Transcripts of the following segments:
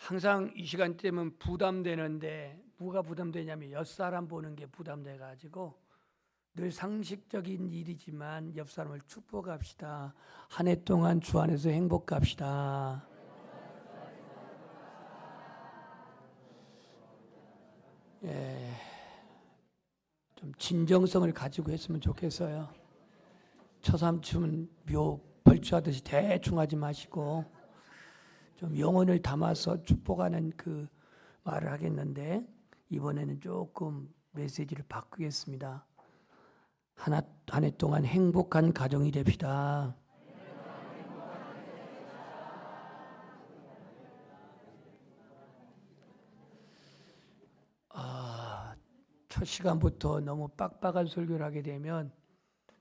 항상 이 시간 때면 부담되는데 뭐가 부담되냐면 옆사람 보는 게 부담돼 가지고 늘 상식적인 일이지만 옆 사람을 축복합시다. 한 해 동안 주 안에서 행복합시다. 예, 좀 진정성을 가지고 했으면 좋겠어요. 처삼춤 묘 벌초하듯이 대충 하지 마시고 좀 영혼을 담아서 축복하는 그 말을 하겠는데 이번에는 조금 메시지를 바꾸겠습니다. 한 해 동안 행복한 가정이 됩시다. 첫 시간부터 너무 빡빡한 설교를 하게 되면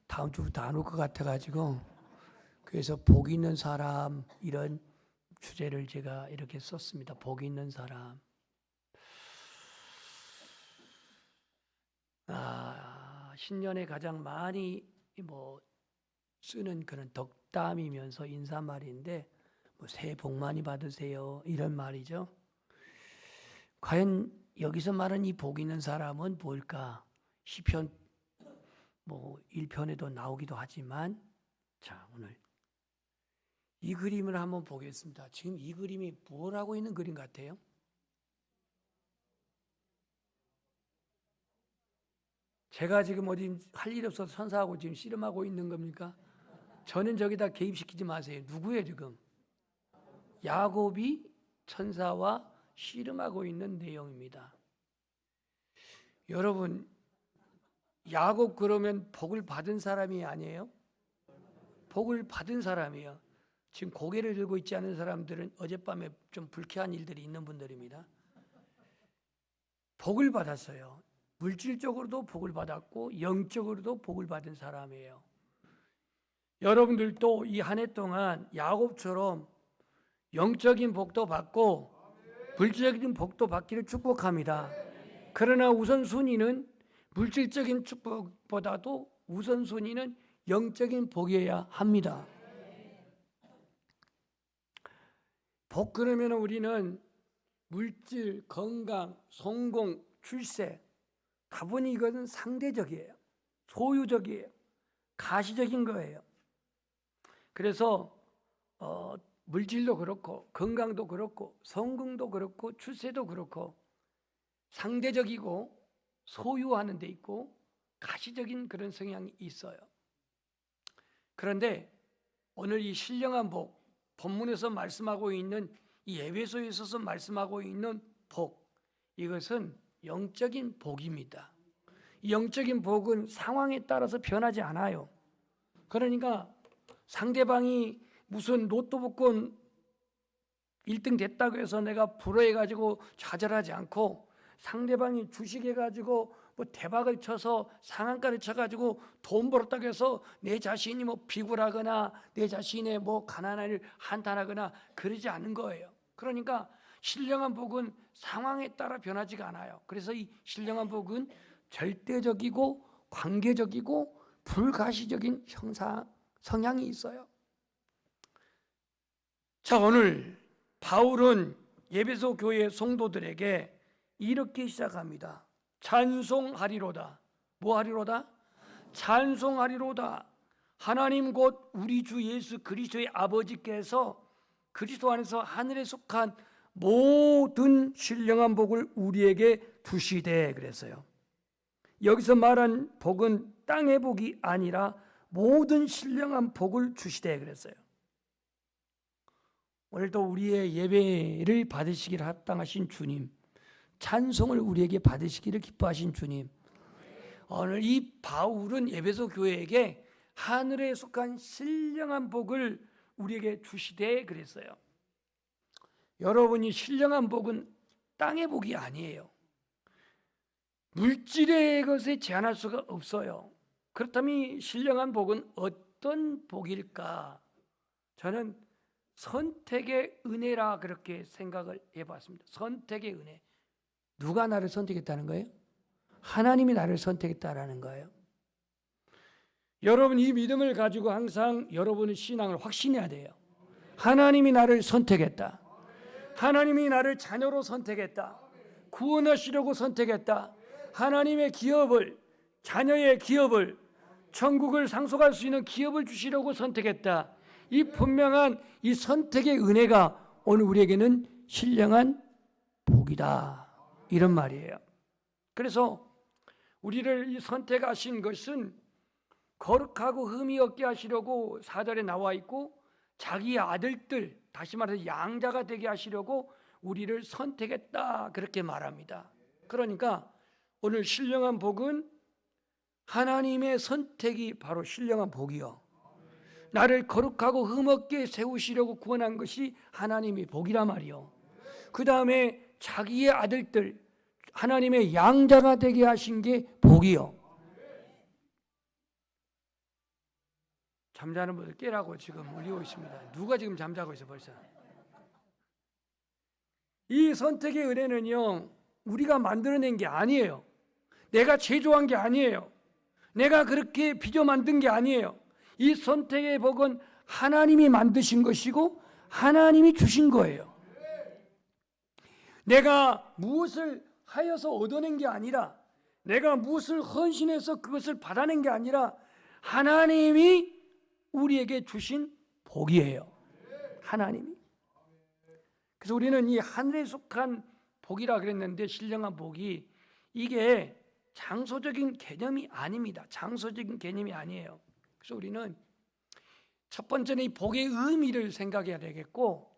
다음 주부터 안 올 것 같아가지고 그래서 복 있는 사람 이런 주제를 제가 이렇게 썼습니다. 복 있는 사람. 신년에 가장 많이 쓰는 그런 덕담이면서 인사말인데 새해 복 많이 받으세요 이런 말이죠. 과연 여기서 말하는 이 복 있는 사람은 뭘까? 시편 1편에도 나오기도 하지만 자 오늘 이 그림을 한번 보겠습니다. 지금 이 그림이 뭘 하고 있는 그림 같아요? 제가 지금 어디 할 일 없어서 천사하고 지금 씨름하고 있는 겁니까? 저는 저기다 개입시키지 마세요. 누구예요 지금? 야곱이 천사와 씨름하고 있는 내용입니다. 여러분 야곱 그러면 복을 받은 사람이 아니에요? 복을 받은 사람이에요. 지금 고개를 들고 있지 않은 사람들은 어젯밤에 좀 불쾌한 일들이 있는 분들입니다. 복을 받았어요. 물질적으로도 복을 받았고 영적으로도 복을 받은 사람이에요. 여러분들도 이 한 해 동안 야곱처럼 영적인 복도 받고 물질적인 복도 받기를 축복합니다. 그러나 우선순위는 물질적인 축복보다도 우선순위는 영적인 복이어야 합니다. 복 그러면 우리는 물질, 건강, 성공, 출세 다분히 이것은 상대적이에요. 소유적이에요. 가시적인 거예요. 그래서 물질도 그렇고 건강도 그렇고 성공도 그렇고 출세도 그렇고 상대적이고 소유하는 데 있고 가시적인 그런 성향이 있어요. 그런데 오늘 이 신령한 복, 본문에서 말씀하고 있는 이 에베소에 있어서 말씀하고 있는 복, 이것은 영적인 복입니다. 이 영적인 복은 상황에 따라서 변하지 않아요. 그러니까 상대방이 무슨 로또 복권 1등 됐다고 해서 내가 불어해가지고 좌절하지 않고 상대방이 주식해가지고 대박을 쳐서 상한가를 쳐가지고 돈 벌었다고 해서 내 자신이 비굴하거나 내 자신의 가난한 일 한탄하거나 그러지 않는 거예요. 그러니까 신령한 복은 상황에 따라 변하지가 않아요. 그래서 이 신령한 복은 절대적이고 관계적이고 불가시적인 성향이 있어요. 자, 오늘 바울은 에베소 교회 성도들에게 이렇게 시작합니다. 찬송하리로다. 뭐 하리로다? 찬송하리로다. 하나님 곧 우리 주 예수 그리스도의 아버지께서 그리스도 안에서 하늘에 속한 모든 신령한 복을 우리에게 주시되 그랬어요. 여기서 말한 복은 땅의 복이 아니라 모든 신령한 복을 주시되 그랬어요. 오늘도 우리의 예배를 받으시기를 합당하신 주님, 찬송을 우리에게 받으시기를 기뻐하신 주님, 오늘 이 바울은 에베소 교회에게 하늘에 속한 신령한 복을 우리에게 주시되 그랬어요. 여러분이 신령한 복은 땅의 복이 아니에요. 물질의 것에 제한할 수가 없어요. 그렇다면 신령한 복은 어떤 복일까? 저는 선택의 은혜라 그렇게 생각을 해봤습니다. 선택의 은혜. 누가 나를 선택했다는 거예요? 하나님이 나를 선택했다라는 거예요. 여러분 이 믿음을 가지고 항상 여러분의 신앙을 확신해야 돼요. 하나님이 나를 선택했다. 하나님이 나를 자녀로 선택했다. 구원하시려고 선택했다. 하나님의 기업을, 자녀의 기업을, 천국을 상속할 수 있는 기업을 주시려고 선택했다. 이 분명한 이 선택의 은혜가 오늘 우리에게는 신령한 복이다. 이런 말이에요. 그래서 우리를 이 선택하신 것은 거룩하고 흠이 없게 하시려고 4절에 나와 있고, 자기의 아들들, 다시 말해서 양자가 되게 하시려고 우리를 선택했다, 그렇게 말합니다. 그러니까 오늘 신령한 복은 하나님의 선택이 바로 신령한 복이요, 나를 거룩하고 흠없게 세우시려고 구원한 것이 하나님의 복이란 말이요. 그 다음에 자기의 아들들, 하나님의 양자가 되게 하신 게 복이요. 잠자는 분들 깨라고 지금 울리고 있습니다. 누가 지금 잠자고 있어 벌써. 이 선택의 은혜는요, 우리가 만들어낸 게 아니에요. 내가 제조한 게 아니에요. 내가 그렇게 빚어 만든 게 아니에요. 이 선택의 복은 하나님이 만드신 것이고 하나님이 주신 거예요. 내가 무엇을 하여서 얻어낸 게 아니라, 내가 무엇을 헌신해서 그것을 받아낸 게 아니라 하나님이 우리에게 주신 복이에요. 하나님이. 그래서 우리는 이 하늘에 속한 복이라 그랬는데, 신령한 복이 이게 장소적인 개념이 아닙니다. 장소적인 개념이 아니에요. 그래서 우리는 첫 번째는 이 복의 의미를 생각해야 되겠고,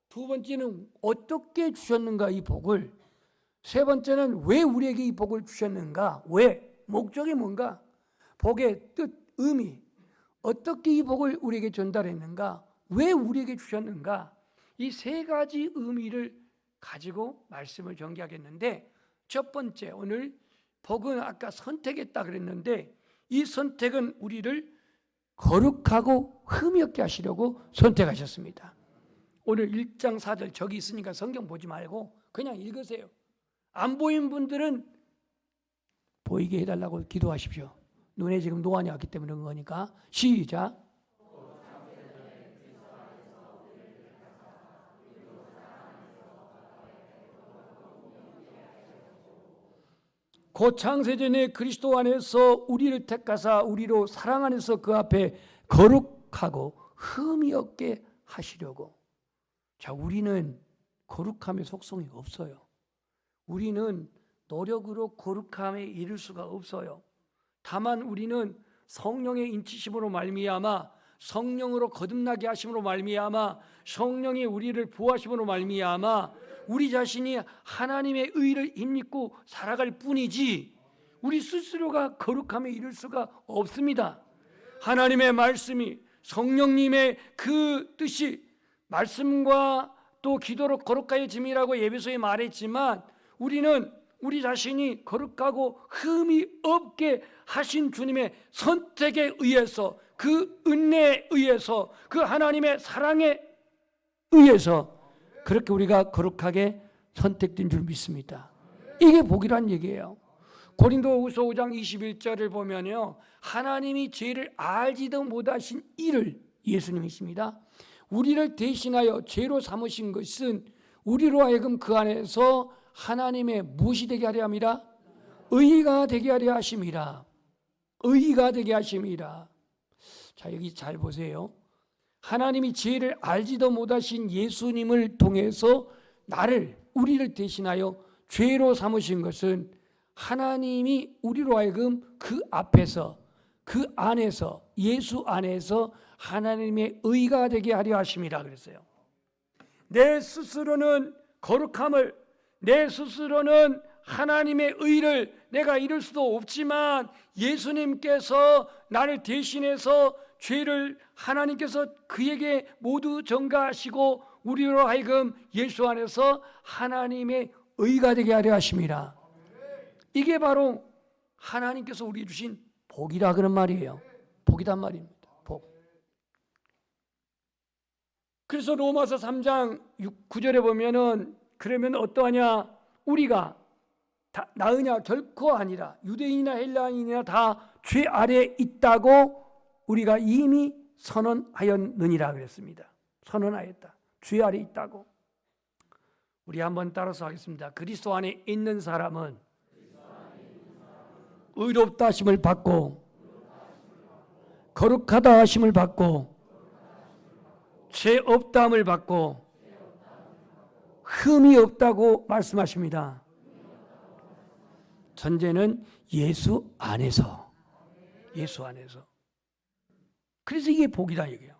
두 번째는 어떻게 주셨는가 이 복을, 세 번째는 왜 우리에게 이 복을 주셨는가, 왜, 목적이 뭔가, 복의 뜻, 의미, 어떻게 이 복을 우리에게 전달했는가, 왜 우리에게 주셨는가, 이 세 가지 의미를 가지고 말씀을 전개하겠는데, 첫 번째, 오늘 복은 아까 선택했다 그랬는데, 이 선택은 우리를 거룩하고 흠이 없게 하시려고 선택하셨습니다. 오늘 1장 4절 저기 있으니까 성경 보지 말고 그냥 읽으세요. 안 보인 분들은 보이게 해달라고 기도하십시오. 눈에 지금 노안이 왔기 때문에 그런 거니까. 시작. 곧 창세전에 그리스도 안에서 우리를 택하사 우리로 사랑 안에서 그 앞에 거룩하고 흠이 없게 하시려고. 자, 우리는 거룩함의 속성이 없어요. 우리는 노력으로 거룩함에 이를 수가 없어요. 다만 우리는 성령의 인치심으로 말미암아, 성령으로 거듭나게 하심으로 말미암아, 성령이 우리를 보호하심으로 말미암아 우리 자신이 하나님의 의를 힘입고 살아갈 뿐이지, 우리 스스로가 거룩함에 이를 수가 없습니다. 하나님의 말씀이, 성령님의 그 뜻이, 말씀과 또 기도로 거룩하여짐이라고 에베소에 말했지만, 우리는 우리 자신이 거룩하고 흠이 없게 하신 주님의 선택에 의해서, 그 은혜에 의해서, 그 하나님의 사랑에 의해서 그렇게 우리가 거룩하게 선택된 줄 믿습니다. 이게 복이란 얘기예요. 고린도후서 5장 21절을 보면요, 하나님이 죄를 알지도 못하신 이를, 예수님이십니다, 우리를 대신하여 죄로 삼으신 것은 우리로 하여금 그 안에서 하나님의 무엇이 되게 하려 함이라? 의가 되게 하려 하심이라. 의가 되게 하심이라. 자, 여기 잘 보세요. 하나님이 죄를 알지도 못하신 예수님을 통해서 나를, 우리를 대신하여 죄로 삼으신 것은 하나님이 우리로 하여금 그 앞에서, 그 안에서, 예수 안에서 하나님의 의가 되게 하려 하심이라 그랬어요. 내 스스로는 거룩함을, 내 스스로는 하나님의 의를 내가 이룰 수도 없지만, 예수님께서 나를 대신해서 죄를 하나님께서 그에게 모두 전가하시고 우리로 하여금 예수 안에서 하나님의 의가 되게 하려 하심이라. 이게 바로 하나님께서 우리에게 주신 복이라 그런 말이에요. 복이란 말입니다. 복. 그래서 로마서 3장 9절에 보면은, 그러면 어떠하냐, 우리가 다 나으냐, 결코 아니라 유대인이나 헬라인이나 다 죄 아래에 있다고 우리가 이미 선언하였느니라 그랬습니다. 선언하였다. 죄 아래에 있다고. 우리 한번 따라서 하겠습니다. 그리스도 안에 있는 사람은 의롭다 하심을 받고 거룩하다 하심을 받고 죄 없다함을 받고 흠이 없다고 말씀하십니다. 전제는 예수 안에서. 예수 안에서. 그래서 이게 복이다 얘기예요.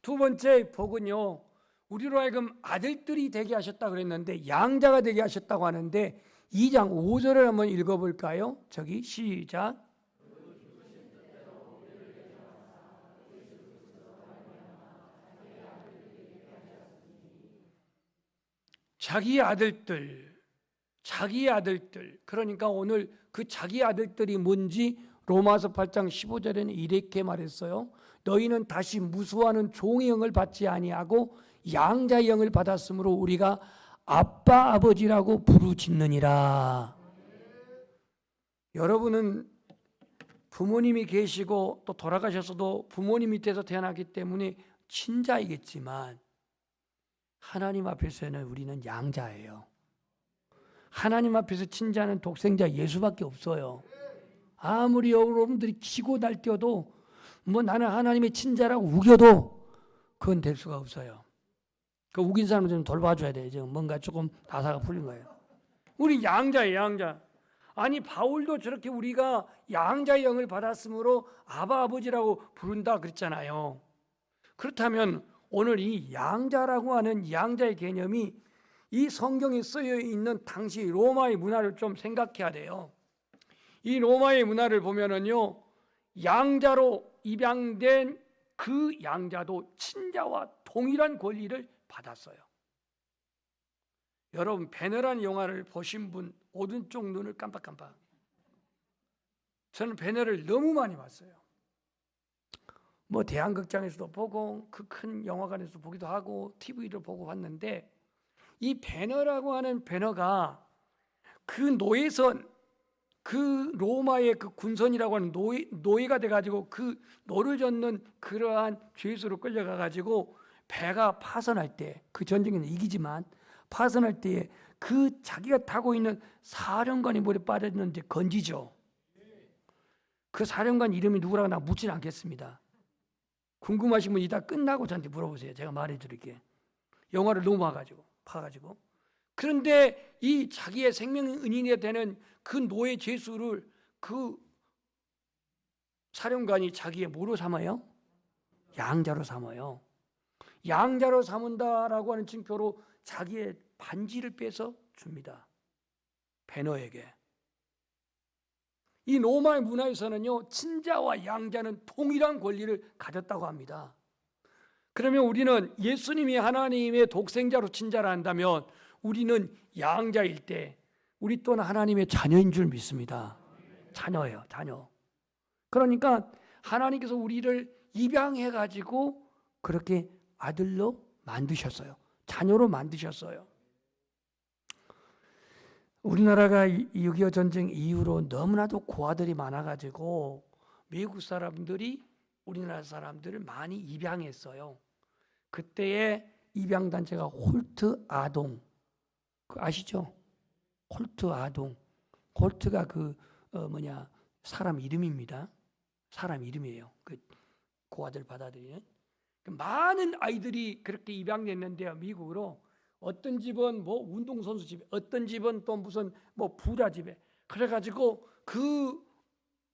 두 번째 복은요, 우리로 하여금 아들들이 되게 하셨다 그랬는데 양자가 되게 하셨다고 하는데 2장 5절을 한번 읽어볼까요? 저기 시작. 자기 아들들. 그러니까 오늘 그 자기 아들들이 뭔지 로마서 8장 15절에는 이렇게 말했어요. 너희는 다시 무수하는 종의 영을 받지 아니하고 양자의 영을 받았으므로 우리가 아빠 아버지라고 부르짖느니라. 여러분은 부모님이 계시고 또 돌아가셨어도 부모님 밑에서 태어났기 때문에 친자이겠지만 하나님 앞에서는 우리는 양자예요. 하나님 앞에서 친자는 독생자 예수밖에 없어요. 아무리 여러분들이 치고 날뛰어도 뭐 나는 하나님의 친자라고 우겨도 그건 될 수가 없어요. 그 우긴 사람을 좀 돌봐줘야 돼요. 지금 뭔가 조금 나사가 풀린 거예요. 우리 양자예요, 양자. 아니 바울도 저렇게 우리가 양자의 영을 받았으므로 아바 아버지라고 부른다 그랬잖아요. 그렇다면 오늘 이 양자라고 하는 양자의 개념이 이 성경에 쓰여 있는 당시 로마의 문화를 좀 생각해야 돼요. 이 로마의 문화를 보면은요, 양자로 입양된 그 양자도 친자와 동일한 권리를 받았어요. 여러분 배너라는 영화를 보신 분 오른쪽 눈을 깜빡깜빡. 저는 배너를 너무 많이 봤어요. 뭐 대한극장에서도 보고 그 큰 영화관에서 보기도 하고 TV를 보고 봤는데 이 배너라고 하는 배너가 그 노예선, 그 로마의 그 군선이라고 하는 노예가 돼가지고 그 노를 젓는 그러한 죄수로 끌려가가지고 배가 파선할 때, 그 전쟁에는 이기지만 파선할 때에 그 자기가 타고 있는 사령관이 물에 빠졌는데 건지죠. 그 사령관 이름이 누구라고 나 묻진 않겠습니다. 궁금하신 분 이따 끝나고 저한테 물어보세요. 제가 말해드릴게요. 영화를 너무 파가지고. 그런데 이 자기의 생명의 은인이 되는 그 노예 죄수를 그 사령관이 자기의 뭐로 삼아요? 양자로 삼아요. 양자로 삼은다라고 하는 징표로 자기의 반지를 빼서 줍니다. 배너에게. 이 로마의 문화에서는요, 친자와 양자는 동일한 권리를 가졌다고 합니다. 그러면 우리는 예수님이 하나님의 독생자로 친자라 한다면 우리는 양자일 때 우리 또한 하나님의 자녀인 줄 믿습니다. 자녀예요, 자녀. 그러니까 하나님께서 우리를 입양해 가지고 그렇게 아들로 만드셨어요. 자녀로 만드셨어요. 우리나라가 6.25 전쟁 이후로 너무나도 고아들이 많아가지고 미국 사람들이 우리나라 사람들을 많이 입양했어요. 그때의 입양단체가 홀트 아동, 아시죠? 홀트 아동. 홀트가 사람 이름입니다. 사람 이름이에요. 그 고아들 받아들이는. 많은 아이들이 그렇게 입양됐는데요, 미국으로. 어떤 집은 뭐 운동선수 집에, 어떤 집은 또 무슨 뭐 부자 집에. 그래가지고 그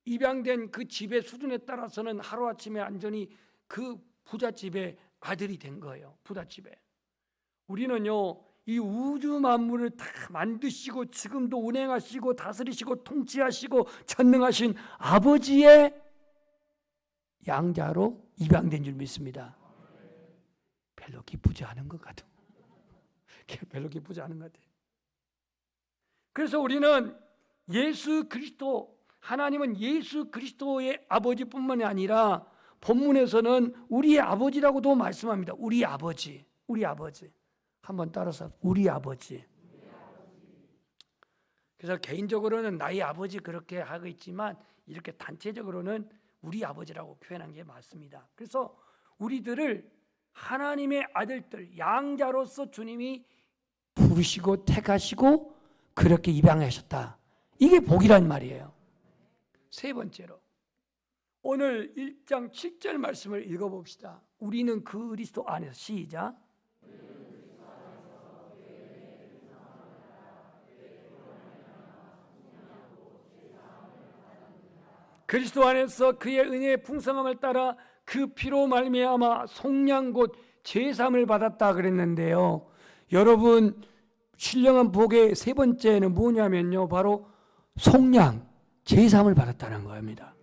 입양된 그 집의 수준에 따라서는 하루아침에 완전히 그 부잣집의 아들이 된 거예요. 부잣집에. 우리는요, 이 우주 만물을 다 만드시고 지금도 운행하시고 다스리시고 통치하시고 전능하신 아버지의 양자로 입양된 줄 믿습니다. 별로 기쁘지 않은 것 같아요. 별로 기쁘지 않은 것 같아요. 그래서 우리는 예수 그리스도, 하나님은 예수 그리스도의 아버지뿐만이 아니라 본문에서는 우리의 아버지라고도 말씀합니다. 우리 아버지, 우리 아버지. 한번 따라서 우리 아버지. 그래서 개인적으로는 나의 아버지 그렇게 하고 있지만 이렇게 단체적으로는 우리 아버지라고 표현한 게 맞습니다. 그래서 우리들을 하나님의 아들들, 양자로서 주님이 부르시고 택하시고 그렇게 입양하셨다. 이게 복이란 말이에요. 세 번째로 오늘 1장 7절 말씀을 읽어봅시다. 우리는 그리스도 안에서 시작. 그리스도 안에서 그의 은혜의 풍성함을 따라 그 피로 말미암아 속량 곧 제사함을 받았다 그랬는데요. 여러분 신령한 복의 세 번째는 뭐냐면요, 바로 속량, 제사함을 받았다는 겁니다.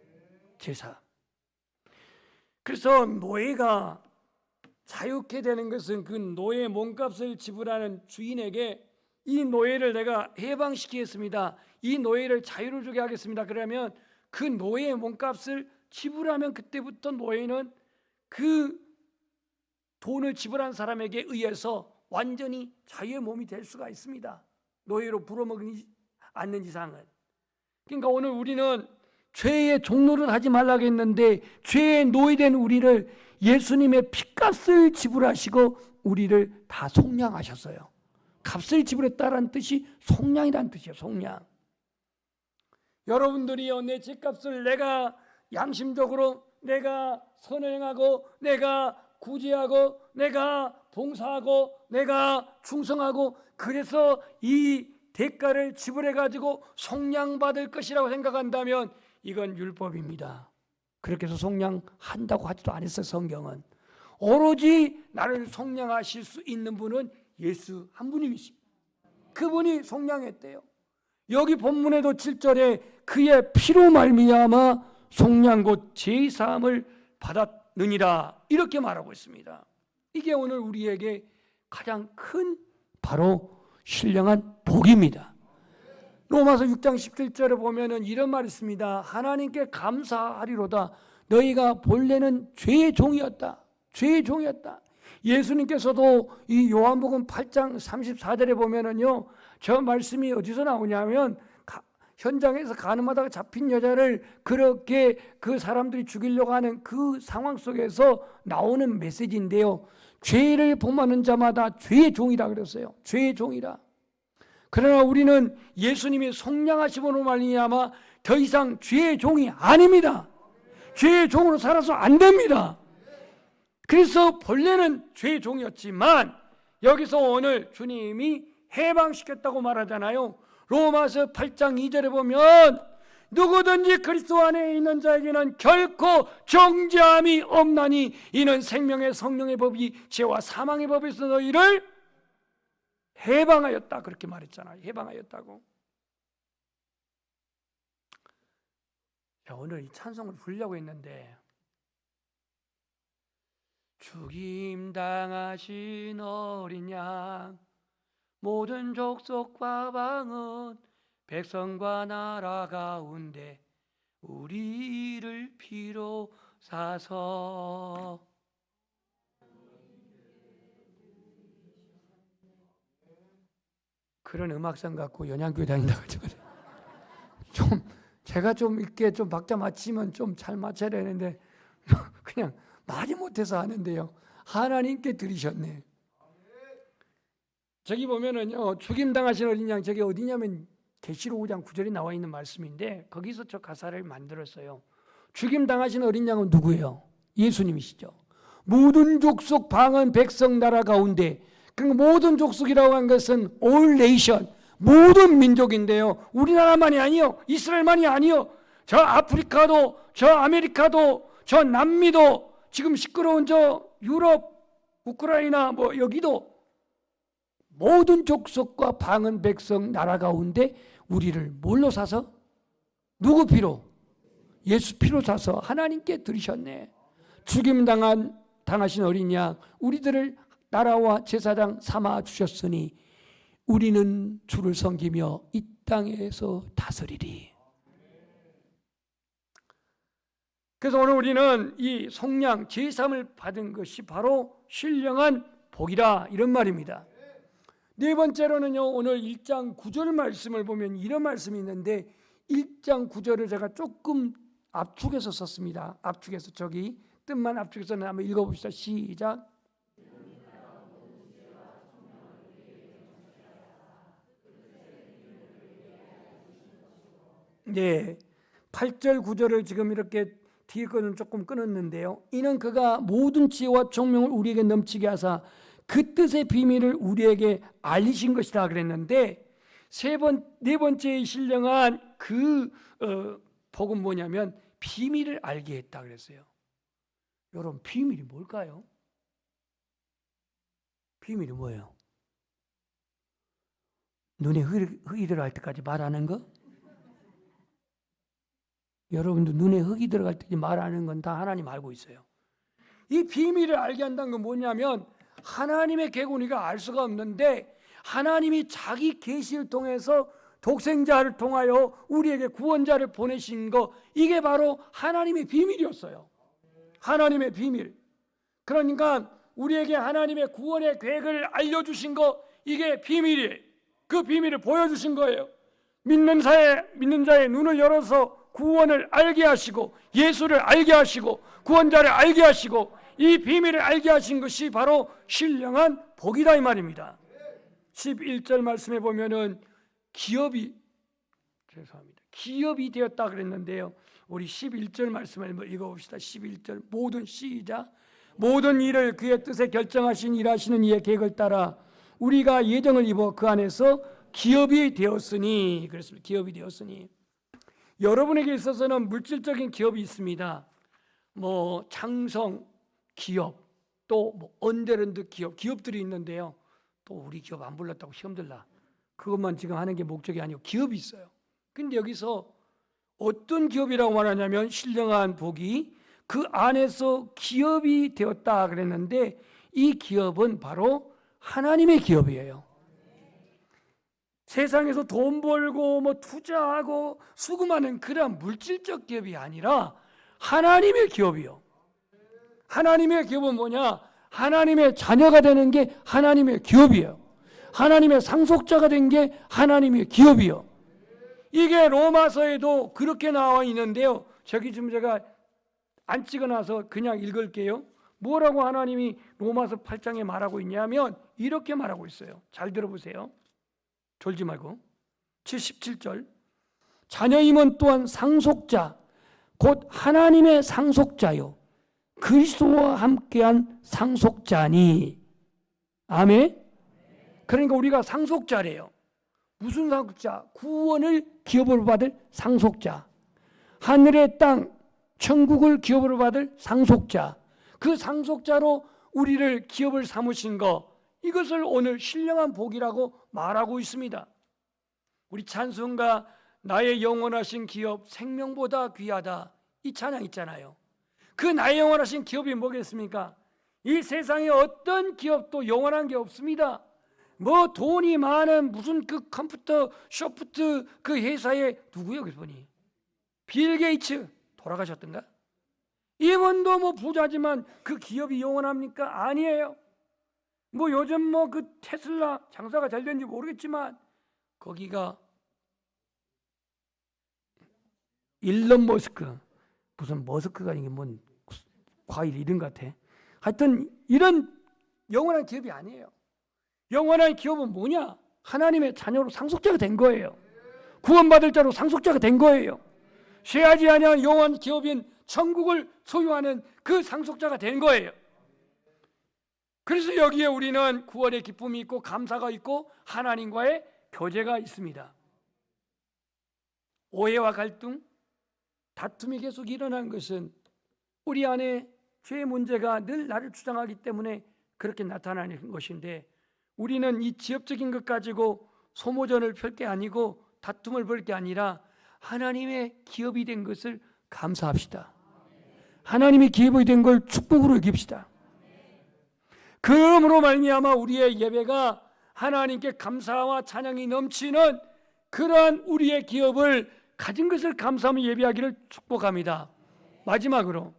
제사. 그래서 노예가 자유케 되는 것은 그 노예 몸값을 지불하는 주인에게 이 노예를 내가 해방시키겠습니다, 이 노예를 자유를 주게 하겠습니다, 그러면 그 노예의 몸값을 지불하면 그때부터 노예는 그 돈을 지불한 사람에게 의해서 완전히 자유의 몸이 될 수가 있습니다. 노예로 불어먹지 않는 이상은. 그러니까 오늘 우리는 죄의 종로를 하지 말라고 했는데 죄의 노예된 우리를 예수님의 핏값을 지불하시고 우리를 다 속량하셨어요. 값을 지불했다는 뜻이 속량이라는 뜻이에요. 속량. 여러분들이요, 내 죄값을 내가 양심적으로 내가 선을 행하고 내가 구제하고 내가 봉사하고 내가 충성하고 그래서 이 대가를 지불해 가지고 속량받을 것이라고 생각한다면 이건 율법입니다. 그렇게 해서 속량한다고 하지도 않았어요. 성경은 오로지 나를 속량하실 수 있는 분은 예수 한 분이십니다. 그분이 속량했대요. 여기 본문에도 7절에 그의 피로 말미암아 속량 곧 제사함을 받았느니라 이렇게 말하고 있습니다. 이게 오늘 우리에게 가장 큰 바로 신령한 복입니다. 로마서 6장 17절에 보면은 이런 말이 있습니다. 하나님께 감사하리로다. 너희가 본래는 죄의 종이었다. 죄의 종이었다. 예수님께서도 이 요한복음 8장 34절에 보면은요, 저 말씀이 어디서 나오냐면 현장에서 가늠하다가 잡힌 여자를 그렇게 그 사람들이 죽이려고 하는 그 상황 속에서 나오는 메시지인데요. 죄를 범하는 자마다 죄의 종이라 그랬어요. 죄의 종이라. 그러나 우리는 예수님이 속량하심으로 말미암아 더 이상 죄의 종이 아닙니다. 죄의 종으로 살아서 안 됩니다. 그래서 본래는 죄의 종이었지만 여기서 오늘 주님이 해방시켰다고 말하잖아요. 로마서 8장 2절에 보면 누구든지 그리스도 안에 있는 자에게는 결코 정죄함이 없나니 이는 생명의 성령의 법이 죄와 사망의 법에서 너희를 해방하였다 그렇게 말했잖아요. 해방하였다고. 자, 오늘 이 찬송을 부르려고 했는데 죽임당하신 어린 양 모든 족속과 방언 백성과 나라 가운데 우리를 피로 사서 그런 음악상 갖고 연양교회 다닌다고 좀 제가 좀 이렇게 좀 박자 맞추면 좀 잘 맞춰야 되는데 그냥 말이 못해서 하는데요. 하나님께 드리셨네. 저기 보면은요, 죽임당하신 어린 양, 저게 어디냐면 계시록 5장 9절에 나와 있는 말씀인데 거기서 저 가사를 만들었어요. 죽임당하신 어린 양은 누구예요? 예수님이시죠. 모든 족속 방언 백성 나라 가운데, 그 모든 족속이라고 한 것은 all nation, 모든 민족인데요. 우리나라만이 아니요, 이스라엘만이 아니요, 저 아프리카도, 저 아메리카도, 저 남미도, 지금 시끄러운 저 유럽, 우크라이나 뭐 여기도 모든 족속과 방언 백성 나라 가운데 우리를 뭘로 사서? 누구 피로? 예수 피로 사서 하나님께 드리셨네. 죽임당하신 어린 양 우리들을 나라와 제사장 삼아 주셨으니 우리는 주를 섬기며 이 땅에서 다스리리. 그래서 오늘 우리는 이 속량 제사함을 받은 것이 바로 신령한 복이라 이런 말입니다. 네 번째로는요, 오늘 1장 9절 말씀을 보면 이런 말씀이 있는데 1장 9절을 제가 조금 압축해서 썼습니다. 압축해서 저기 뜻만 압축해서 한번 읽어봅시다. 시작. 네, 8절 9절을 지금 이렇게 뒤에 거는 조금 끊었는데요. 이는 그가 모든 지혜와 총명을 우리에게 넘치게 하사 그 뜻의 비밀을 우리에게 알리신 것이다 그랬는데 네 번째의 신령한 그 복은 뭐냐면 비밀을 알게 했다 그랬어요. 여러분, 비밀이 뭘까요? 비밀이 뭐예요? 눈에 흙이 들어갈 때까지 말하는 거? 여러분도 눈에 흙이 들어갈 때까지 말하는 건 다 하나님 알고 있어요. 이 비밀을 알게 한다는 건 뭐냐면 하나님의 계획 우리가 알 수가 없는데 하나님이 자기 계시를 통해서 독생자를 통하여 우리에게 구원자를 보내신 거, 이게 바로 하나님의 비밀이었어요. 하나님의 비밀. 그러니까 우리에게 하나님의 구원의 계획을 알려주신 거, 이게 비밀이에요. 그 비밀을 보여주신 거예요. 믿는 자의 눈을 열어서 구원을 알게 하시고 예수를 알게 하시고 구원자를 알게 하시고 이 비밀을 알게 하신 것이 바로 신령한 복이다 이 말입니다. 11절 말씀에 보면은 기업이 되었다 그랬는데요. 우리 11절 말씀을 읽어봅시다. 11절 모든 시작. 모든 일을 그의 뜻에 결정하신 일하시는 이의 계획을 따라 우리가 예정을 입어 그 안에서 기업이 되었으니, 그렇습니다. 기업이 되었으니. 여러분에게 있어서는 물질적인 기업이 있습니다. 뭐 장성 기업, 또 뭐 언데랜드 기업들이 있는데요. 또 우리 기업 안 불렀다고 시험 들라. 그것만 지금 하는 게 목적이 아니고 기업이 있어요. 근데 여기서 어떤 기업이라고 말하냐면 신령한 복이 그 안에서 기업이 되었다 그랬는데 이 기업은 바로 하나님의 기업이에요. 세상에서 돈 벌고 뭐 투자하고 수금하는 그런 물질적 기업이 아니라 하나님의 기업이요. 하나님의 기업은 뭐냐? 하나님의 자녀가 되는 게 하나님의 기업이에요. 하나님의 상속자가 된 게 하나님의 기업이요. 이게 로마서에도 그렇게 나와 있는데요. 저기 지금 제가 안 찍어놔서 그냥 읽을게요. 뭐라고 하나님이 로마서 8장에 말하고 있냐면 이렇게 말하고 있어요. 잘 들어보세요. 졸지 말고. 77절. 자녀임은 또한 상속자 곧 하나님의 상속자요 그리스도와 함께한 상속자니. 아멘. 그러니까 우리가 상속자래요. 무슨 상속자? 구원을 기업으로 받을 상속자. 하늘의 땅 천국을 기업으로 받을 상속자. 그 상속자로 우리를 기업을 삼으신 거, 이것을 오늘 신령한 복이라고 말하고 있습니다. 우리 찬송가 나의 영원하신 기업 생명보다 귀하다, 이 찬양 있잖아요. 그 나의 영원하신 기업이 뭐겠습니까? 이 세상에 어떤 기업도 영원한 게 없습니다. 뭐 돈이 많은 무슨 그 컴퓨터 소프트 그 회사에 누구요 그분이? 빌 게이츠 돌아가셨던가? 이분도 뭐 부자지만 그 기업이 영원합니까? 아니에요. 뭐 요즘 뭐 그 테슬라 장사가 잘 되는지 모르겠지만 거기가 일론 머스크, 무슨 머스크가 이게 뭔 과일 이름 같아. 하여튼 이런 영원한 기업이 아니에요. 영원한 기업은 뭐냐? 하나님의 자녀로 상속자가 된 거예요. 구원받을 자로 상속자가 된 거예요. 쇠하지 아니한 영원한 기업인 천국을 소유하는 그 상속자가 된 거예요. 그래서 여기에 우리는 구원의 기쁨이 있고 감사가 있고 하나님과의 교제가 있습니다. 오해와 갈등, 다툼이 계속 일어나는 것은 우리 안에 죄의 문제가 늘 나를 주장하기 때문에 그렇게 나타나는 것인데, 우리는 이 지엽적인 것 가지고 소모전을 펼 게 아니고 다툼을 벌 게 아니라 하나님의 기업이 된 것을 감사합시다. 하나님의 기업이 된 걸 축복으로 여깁시다. 그러므로 말미암아 우리의 예배가 하나님께 감사와 찬양이 넘치는 그러한 우리의 기업을 가진 것을 감사하며 예배하기를 축복합니다. 마지막으로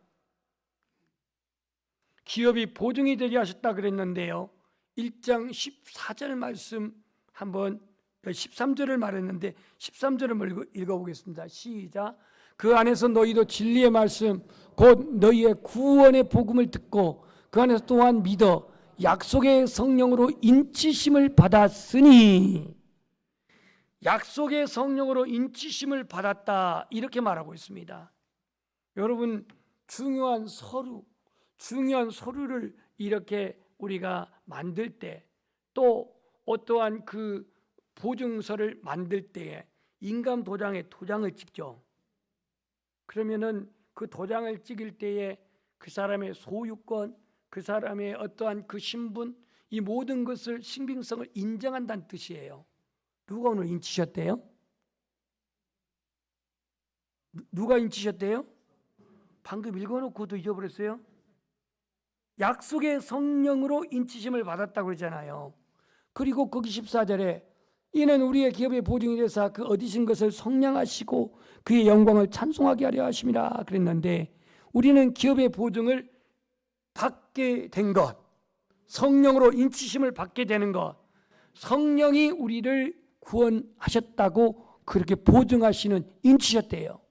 기업이 보증이 되게 하셨다 그랬는데요. 1장 14절 말씀 한번 13절을 말했는데 13절을 읽어보겠습니다. 시작. 그 안에서 너희도 진리의 말씀 곧 너희의 구원의 복음을 듣고 그 안에서 또한 믿어 약속의 성령으로 인치심을 받았으니. 약속의 성령으로 인치심을 받았다 이렇게 말하고 있습니다. 여러분, 중요한 서류를 이렇게 우리가 만들 때, 또 어떠한 그 보증서를 만들 때에 인감 도장에 도장을 찍죠. 그러면은 그 도장을 찍을 때에 그 사람의 소유권, 그 사람의 어떠한 그 신분, 이 모든 것을 신빙성을 인정한다는 뜻이에요. 누가 오늘 인치셨대요? 누가 인치셨대요? 방금 읽어놓고도 잊어버렸어요? 약속의 성령으로 인치심을 받았다고 그러잖아요. 그리고 거기 14절에 이는 우리의 기업의 보증이 되사 그 얻으신 것을 성량하시고 그의 영광을 찬송하게 하려 하심이라 그랬는데, 우리는 기업의 보증을 받게 된 것, 성령으로 인치심을 받게 되는 것, 성령이 우리를 구원하셨다고 그렇게 보증하시는 인치셨대요.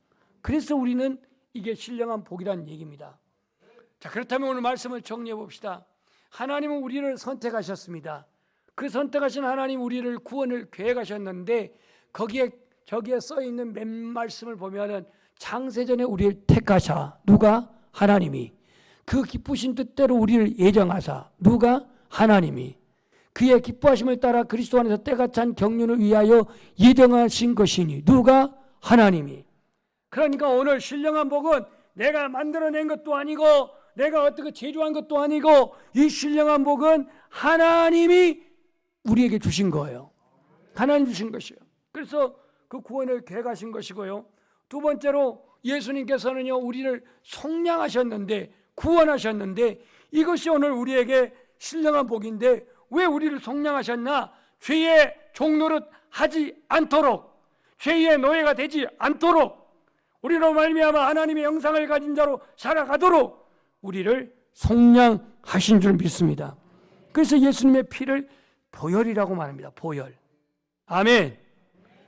그래서 우리는 이게 신령한 복이라는 얘기입니다. 자, 그렇다면 오늘 말씀을 정리해 봅시다. 하나님은 우리를 선택하셨습니다. 그 선택하신 하나님, 우리를 구원을 계획하셨는데 저기에 써 있는 몇 말씀을 보면은 창세전에 우리를 택하사, 누가? 하나님이. 그 기쁘신 뜻대로 우리를 예정하사, 누가? 하나님이. 그의 기뻐하심을 따라 그리스도 안에서 때가 찬 경륜을 위하여 예정하신 것이니, 누가? 하나님이. 그러니까 오늘 신령한 복은 내가 만들어낸 것도 아니고 내가 어떻게 제조한 것도 아니고, 이 신령한 복은 하나님이 우리에게 주신 거예요. 하나님 주신 것이에요. 그래서 그 구원을 계획하신 것이고요. 두 번째로 예수님께서는요, 우리를 속량하셨는데, 구원하셨는데, 이것이 오늘 우리에게 신령한 복인데, 왜 우리를 속량하셨나? 죄의 종노릇 하지 않도록, 죄의 노예가 되지 않도록, 우리로 말미암아 하나님의 형상을 가진 자로 살아가도록 우리를 속량하신 줄 믿습니다. 그래서 예수님의 피를 보혈이라고 말합니다. 보혈. 아멘.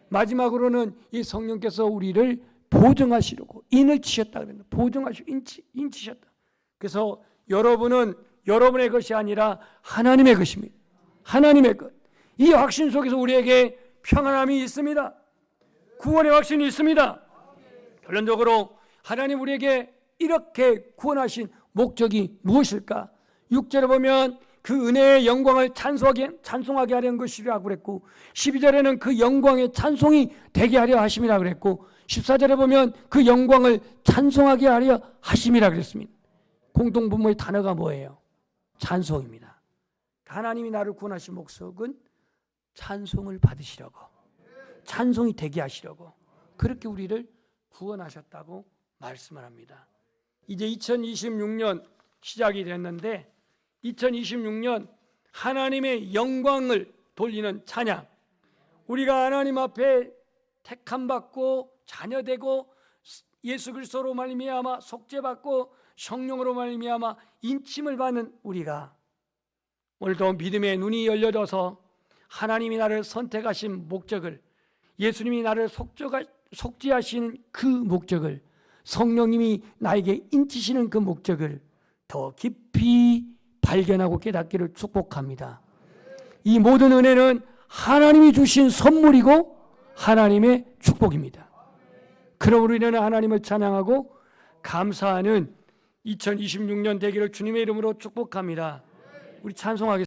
마지막으로는 이 성령께서 우리를 보증하시려고 인을 치셨다 그랬는데, 보증하시고 인치셨다. 그래서 여러분은 여러분의 것이 아니라 하나님의 것입니다. 하나님의 것. 이 확신 속에서 우리에게 평안함이 있습니다. 구원의 확신이 있습니다. 결론적으로 하나님 우리에게 이렇게 구원하신 목적이 무엇일까? 6절에 보면 그 은혜의 영광을 찬송하게 하려는 것이라고 그랬고, 12절에는 그 영광의 찬송이 되게 하려 하심이라 그랬고, 14절에 보면 그 영광을 찬송하게 하려 하심이라 그랬습니다. 공동분모의 단어가 뭐예요? 찬송입니다. 하나님이 나를 구원하신 목적은 찬송을 받으시려고, 찬송이 되게 하시려고, 그렇게 우리를 구원하셨다고 말씀을 합니다. 이제 2026년 시작이 됐는데, 2026년 하나님의 영광을 돌리는 찬양, 우리가 하나님 앞에 택함받고 자녀되고 예수 그리스도로 말미암아 속죄받고 성령으로 말미암아 인침을 받는 우리가 오늘도 믿음의 눈이 열려져서 하나님이 나를 선택하신 목적을, 예수님이 나를 속죄하시는 그 목적을, 성령님이 나에게 인치시는 그 목적을 더 깊이 발견하고 깨닫기를 축복합니다. 이 모든 은혜는 하나님이 주신 선물이고 하나님의 축복입니다. 그러므로 우리는 하나님을 찬양하고 감사하는 2026년 되기를 주님의 이름으로 축복합니다. 우리 찬송하겠습니다.